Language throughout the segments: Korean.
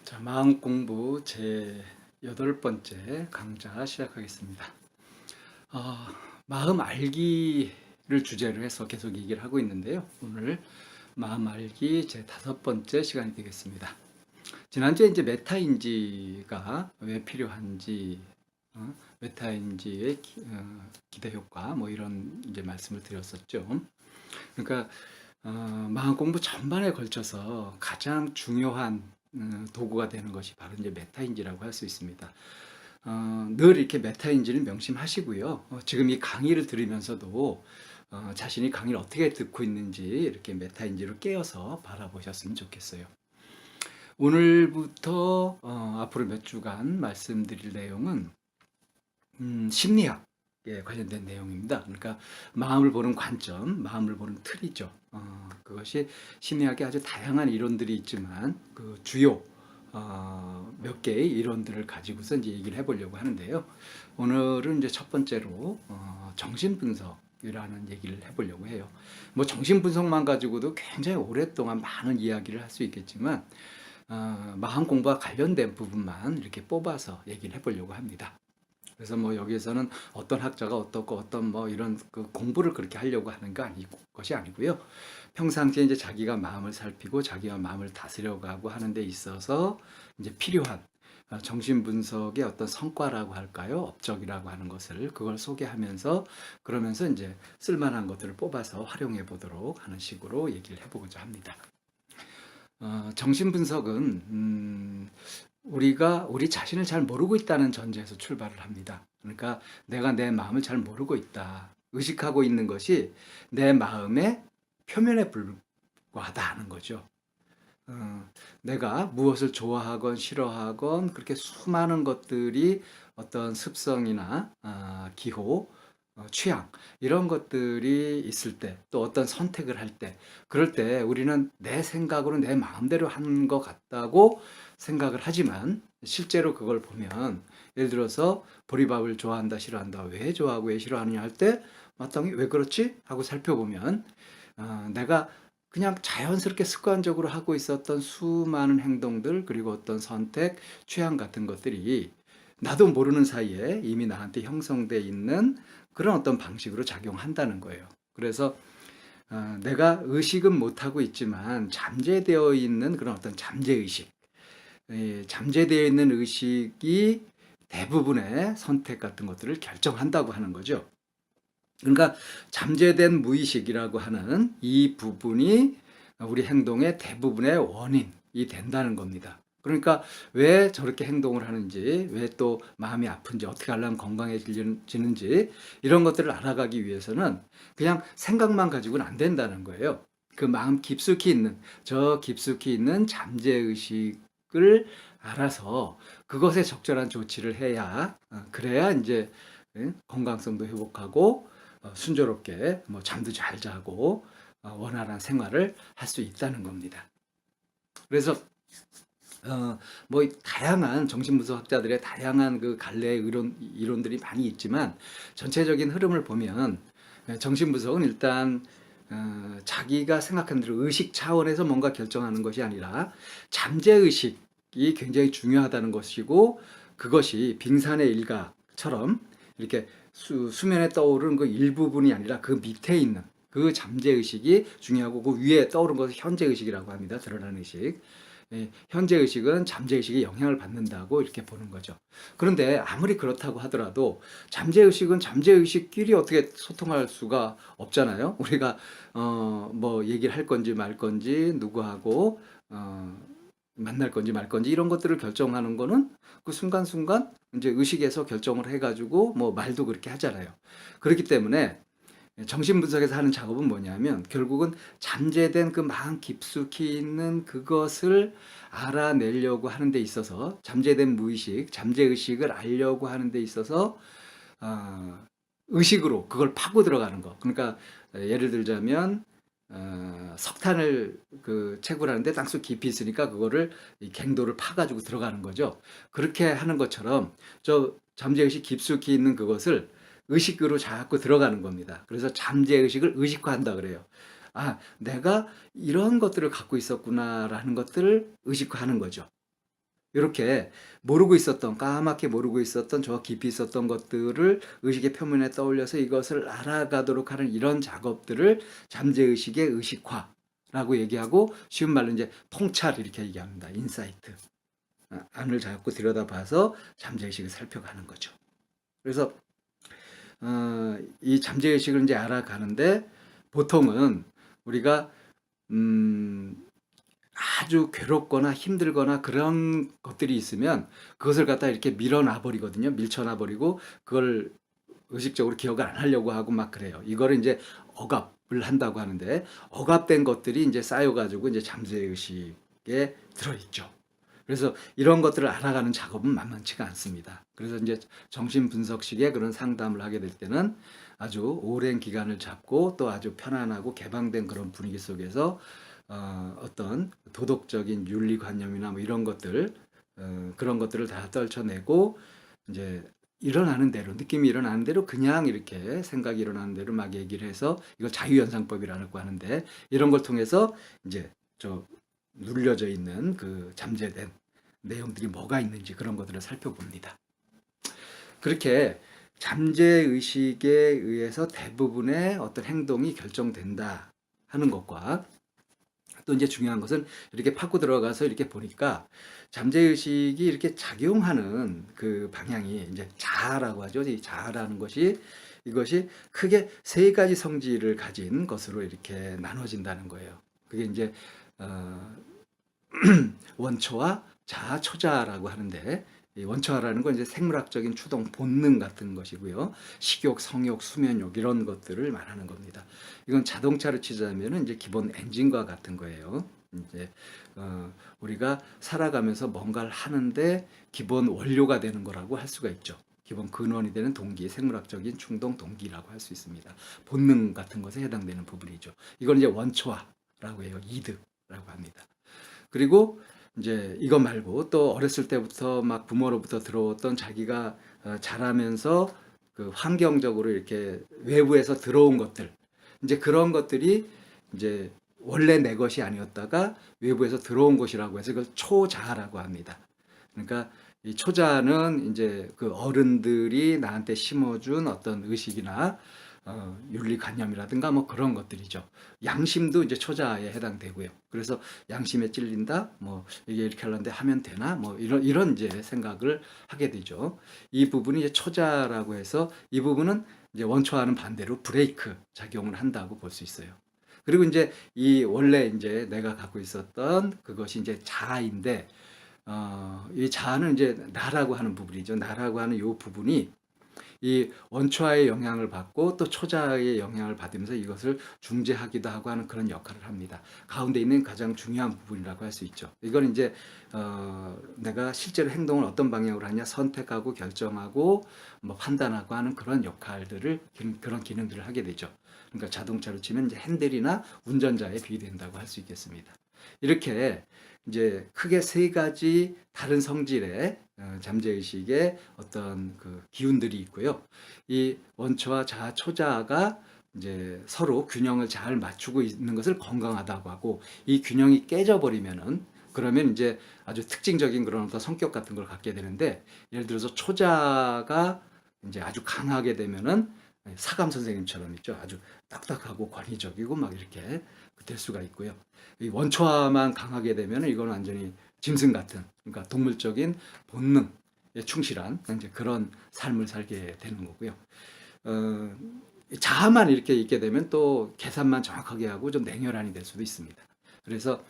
자, 마음 공부 제 8번째 강좌 시작하겠습니다. 어, 마음 알기를 주제로 해서 계속 얘기를 하고 있는데요. 오늘 마음 알기 제 5번째 시간이 되겠습니다. 지난주에 이제 메타인지가 왜 필요한지, 메타인지의 기대 효과, 뭐 이런 이제 말씀을 드렸었죠. 그러니까 마음 공부 전반에 걸쳐서 가장 중요한 도구가 되는 것이 바로 이제 메타인지라고 할 수 있습니다. 늘 이렇게 메타인지를 명심하시고요. 지금 이 강의를 들으면서도 자신이 강의를 어떻게 듣고 있는지 이렇게 메타인지로 깨어서 바라보셨으면 좋겠어요. 오늘부터 앞으로 몇 주간 말씀드릴 내용은 심리학에 관련된 내용입니다. 그러니까 마음을 보는 관점, 마음을 보는 틀이죠. 그것이 심리학에 아주 다양한 이론들이 있지만 그 주요 몇 개의 이론들을 가지고서 이제 얘기를 해보려고 하는데요. 오늘은 이제 첫 번째로 정신분석이라는 얘기를 해보려고 해요. 뭐 정신분석만 가지고도 굉장히 오랫동안 많은 이야기를 할 수 있겠지만 마음 공부와 관련된 부분만 이렇게 뽑아서 얘기를 해보려고 합니다. 그래서 뭐 여기에서는 어떤 학자가 어떻고 어떤 뭐 이런 그 공부를 그렇게 하려고 하는 것이 아니고요. 평상시에 이제 자기가 마음을 살피고 자기가 마음을 다스려가고 하는 데 있어서 이제 필요한 정신 분석의 어떤 성과라고 할까요? 업적이라고 하는 것을 그걸 소개하면서 그러면서 이제 쓸만한 것들을 뽑아서 활용해 보도록 하는 식으로 얘기를 해보고자 합니다. 정신 분석은 우리가 우리 자신을 잘 모르고 있다는 전제에서 출발을 합니다. 그러니까 내가 내 마음을 잘 모르고 있다. 의식하고 있는 것이 내 마음의 표면에 불과하다 하는 거죠. 내가 무엇을 좋아하건 싫어하건 그렇게 수많은 것들이 어떤 습성이나 기호, 취향 이런 것들이 있을 때 또 어떤 선택을 할 때 그럴 때 우리는 내 생각으로 내 마음대로 하는 것 같다고 생각을 하지만 실제로 그걸 보면 예를 들어서 보리밥을 좋아한다 싫어한다 왜 좋아하고 왜 싫어하느냐 할 때 마땅히 왜 그렇지 하고 살펴보면 내가 그냥 자연스럽게 습관적으로 하고 있었던 수많은 행동들 그리고 어떤 선택 취향 같은 것들이 나도 모르는 사이에 이미 나한테 형성돼 있는 그런 어떤 방식으로 작용한다는 거예요. 그래서 내가 의식은 못하고 있지만 잠재되어 있는 그런 어떤 잠재의식, 잠재되어 있는 의식이 대부분의 선택 같은 것들을 결정한다고 하는 거죠. 그러니까 잠재된 무의식이라고 하는 이 부분이 우리 행동의 대부분의 원인이 된다는 겁니다. 그러니까 왜 저렇게 행동을 하는지, 왜 또 마음이 아픈지, 어떻게 하려면 건강해지는지 이런 것들을 알아가기 위해서는 그냥 생각만 가지고는 안 된다는 거예요. 그 마음 깊숙이 있는, 저 깊숙이 있는 잠재의식을 알아서 그것에 적절한 조치를 해야, 그래야 이제 건강성도 회복하고 순조롭게 뭐 잠도 잘 자고 원활한 생활을 할 수 있다는 겁니다. 그래서 뭐 다양한 정신분석학자들의 다양한 그 갈래의 이론들이 많이 있지만 전체적인 흐름을 보면 정신분석은 일단 자기가 생각하는 대로 의식 차원에서 뭔가 결정하는 것이 아니라 잠재의식이 굉장히 중요하다는 것이고 그것이 빙산의 일각처럼 이렇게 수면에 떠오르는 그 일부분이 아니라 그 밑에 있는 그 잠재의식이 중요하고 그 위에 떠오른 것을 현재의식이라고 합니다. 드러나는 의식. 현재의식은 잠재의식에 영향을 받는다고 이렇게 보는 거죠. 그런데 아무리 그렇다고 하더라도 잠재의식은 잠재의식끼리 어떻게 소통할 수가 없잖아요. 우리가 뭐 얘기를 할 건지 말 건지 누구하고 만날 건지 말 건지 이런 것들을 결정하는 거는 그 순간순간 이제 의식에서 결정을 해가지고 뭐 말도 그렇게 하잖아요. 그렇기 때문에 정신분석에서 하는 작업은 뭐냐면 결국은 잠재된 그 마음 깊숙이 있는 그것을 알아내려고 하는 데 있어서 잠재된 무의식, 잠재의식을 알려고 하는 데 있어서 의식으로 그걸 파고 들어가는 거. 그러니까 예를 들자면 석탄을 그 채굴하는데 땅속 깊이 있으니까 그거를 이 갱도를 파가지고 들어가는 거죠. 그렇게 하는 것처럼 저 잠재의식 깊숙이 있는 그것을 의식으로 자꾸 들어가는 겁니다. 그래서 잠재의식을 의식화한다 그래요. 아, 내가 이런 것들을 갖고 있었구나라는 것들을 의식화하는 거죠. 이렇게 모르고 있었던, 까맣게 모르고 있었던 저 깊이 있었던 것들을 의식의 표면에 떠올려서 이것을 알아가도록 하는 이런 작업들을 잠재의식의 의식화라고 얘기하고, 쉬운 말로 이제 통찰 이렇게 얘기합니다. 인사이트. 안을 자꾸 들여다봐서 잠재의식을 살펴가는 거죠. 그래서 이 잠재의식을 이제 알아가는데 보통은 우리가 아주 괴롭거나 힘들거나 그런 것들이 있으면 그것을 갖다 이렇게 밀어놔 버리거든요. 밀쳐놔 버리고 그걸 의식적으로 기억을 안 하려고 하고 막 그래요. 이거를 이제 억압을 한다고 하는데, 억압된 것들이 이제 쌓여가지고 이제 잠재의식에 들어있죠. 그래서 이런 것들을 알아가는 작업은 만만치가 않습니다. 그래서 이제 정신분석식의 그런 상담을 하게 될 때는 아주 오랜 기간을 잡고 또 아주 편안하고 개방된 그런 분위기 속에서 어떤 도덕적인 윤리관념이나 뭐 이런 것들, 그런 것들을 다 떨쳐내고 이제 일어나는 대로, 느낌이 일어나는 대로 그냥 이렇게 생각이 일어나는 대로 막 얘기를 해서, 이걸 자유연상법이라고 하는데, 이런 걸 통해서 이제 저 눌려져 있는 그 잠재된 내용들이 뭐가 있는지 그런 것들을 살펴봅니다. 그렇게 잠재의식에 의해서 대부분의 어떤 행동이 결정된다 하는 것과, 또 이제 중요한 것은 이렇게 파고 들어가서 이렇게 보니까 잠재의식이 이렇게 작용하는 그 방향이 이제 자아라고 하죠. 이 자아라는 것이, 이것이 크게 세 가지 성질을 가진 것으로 이렇게 나눠진다는 거예요. 그게 이제 원초와 자아, 초자라고 하는데, 이 원초라는 건 이제 생물학적인 추동, 본능 같은 것이고요. 식욕, 성욕, 수면욕 이런 것들을 말하는 겁니다. 이건 자동차를 치자면은 이제 기본 엔진과 같은 거예요. 이제 우리가 살아가면서 뭔가를 하는데 기본 원료가 되는 거라고 할 수가 있죠. 기본 근원이 되는 동기, 생물학적인 충동 동기라고 할 수 있습니다. 본능 같은 것에 해당되는 부분이죠. 이걸 이제 원초화라고 해요. 이득라고 합니다. 그리고 이제 이거 말고 또 어렸을 때부터 막 부모로부터 들어왔던 자기가 자라면서 그 환경적으로 이렇게 외부에서 들어온 것들, 이제 그런 것들이 이제 원래 내 것이 아니었다가 외부에서 들어온 것이라고 해서 이걸 초자아라고 합니다. 그러니까 이 초자는 이제 그 어른들이 나한테 심어준 어떤 의식이나 윤리관념이라든가 뭐 그런 것들이죠. 양심도 이제 초자에 해당되고요. 그래서 양심에 찔린다, 뭐 이게 이렇게 하려는데 하면 되나, 뭐 이런 이제 생각을 하게 되죠. 이 부분이 이제 초자라고 해서, 이 부분은 이제 원초와는 반대로 브레이크 작용을 한다고 볼 수 있어요. 그리고 이제 이 원래 이제 내가 갖고 있었던 그것이 이제 자아인데, 이 자아는 이제 나라고 하는 부분이죠. 나라고 하는 이 부분이 이 원초아의 영향을 받고 또 초자의 영향을 받으면서 이것을 중재하기도 하고 하는 그런 역할을 합니다. 가운데 있는 가장 중요한 부분이라고 할 수 있죠. 이건 이제 내가 실제로 행동을 어떤 방향으로 하냐, 선택하고 결정하고 뭐 판단하고 하는 그런 역할들을, 그런 기능들을 하게 되죠. 그러니까 자동차로 치면 이제 핸들이나 운전자에 비유된다고 할 수 있겠습니다. 이렇게 이제 크게 세 가지 다른 성질의 잠재의식의 어떤 그 기운들이 있고요. 이 원초와 자아, 초자아가 이제 서로 균형을 잘 맞추고 있는 것을 건강하다고 하고, 이 균형이 깨져버리면은, 그러면 이제 아주 특징적인 그런 어떤 성격 같은 걸 갖게 되는데, 예를 들어서 초자가 이제 아주 강하게 되면은 사감 선생님처럼 있죠. 아주 딱딱하고 권위적이고 막 이렇게 될 수가 있고요. 이 원초화만 강하게 되면 이건 완전히 짐승 같은, 그러니까 동물적인 본능에 충실한 이제 그런 삶을 살게 되는 거고요. 자아만 이렇게 있게 되면 또 계산만 정확하게 하고 좀 냉혈한이 될 수도 있습니다. 그래서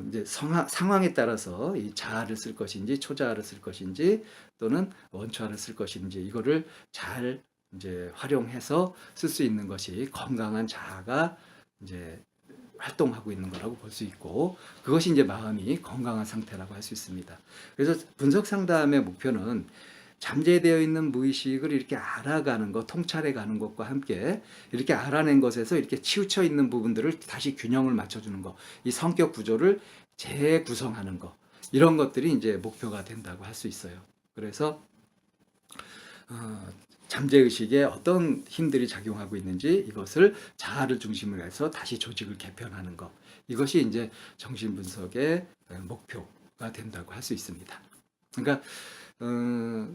이제 상황에 따라서 이 자아를 쓸 것인지 초자아를 쓸 것인지 또는 원초아를 쓸 것인지, 이거를 잘 이제 활용해서 쓸 수 있는 것이 건강한 자아가 이제 활동하고 있는 거라고 볼 수 있고, 그것이 이제 마음이 건강한 상태라고 할 수 있습니다. 그래서 분석 상담의 목표는 잠재되어 있는 무의식을 이렇게 알아가는 것, 통찰해 가는 것과 함께 이렇게 알아낸 것에서 이렇게 치우쳐 있는 부분들을 다시 균형을 맞춰주는 것, 이 성격 구조를 재구성하는 것, 이런 것들이 이제 목표가 된다고 할 수 있어요. 그래서 잠재의식에 어떤 힘들이 작용하고 있는지, 이것을 자아를 중심으로 해서 다시 조직을 개편하는 것, 이것이 이제 정신분석의 목표, 된다고 할 수 있습니다. 그러니까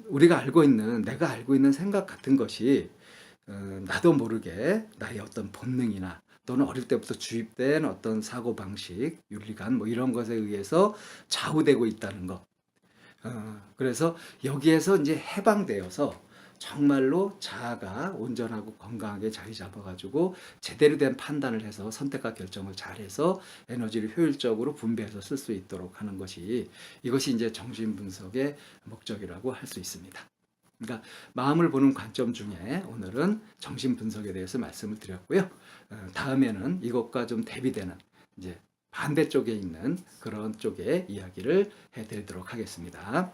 우리가 알고 있는 내가 알고 있는 생각 같은 것이 나도 모르게 나의 어떤 본능이나 또는 어릴 때부터 주입된 어떤 사고방식, 윤리관 뭐 이런 것에 의해서 좌우되고 있다는 것. 그래서 여기에서 이제 해방되어서 정말로 자아가 온전하고 건강하게 자리 잡아가지고 제대로 된 판단을 해서 선택과 결정을 잘해서 에너지를 효율적으로 분배해서 쓸 수 있도록 하는 것이 이것이 이제 정신분석의 목적이라고 할 수 있습니다. 그러니까 마음을 보는 관점 중에 오늘은 정신분석에 대해서 말씀을 드렸고요. 다음에는 이것과 좀 대비되는 이제 반대쪽에 있는 그런 쪽의 이야기를 해드리도록 하겠습니다.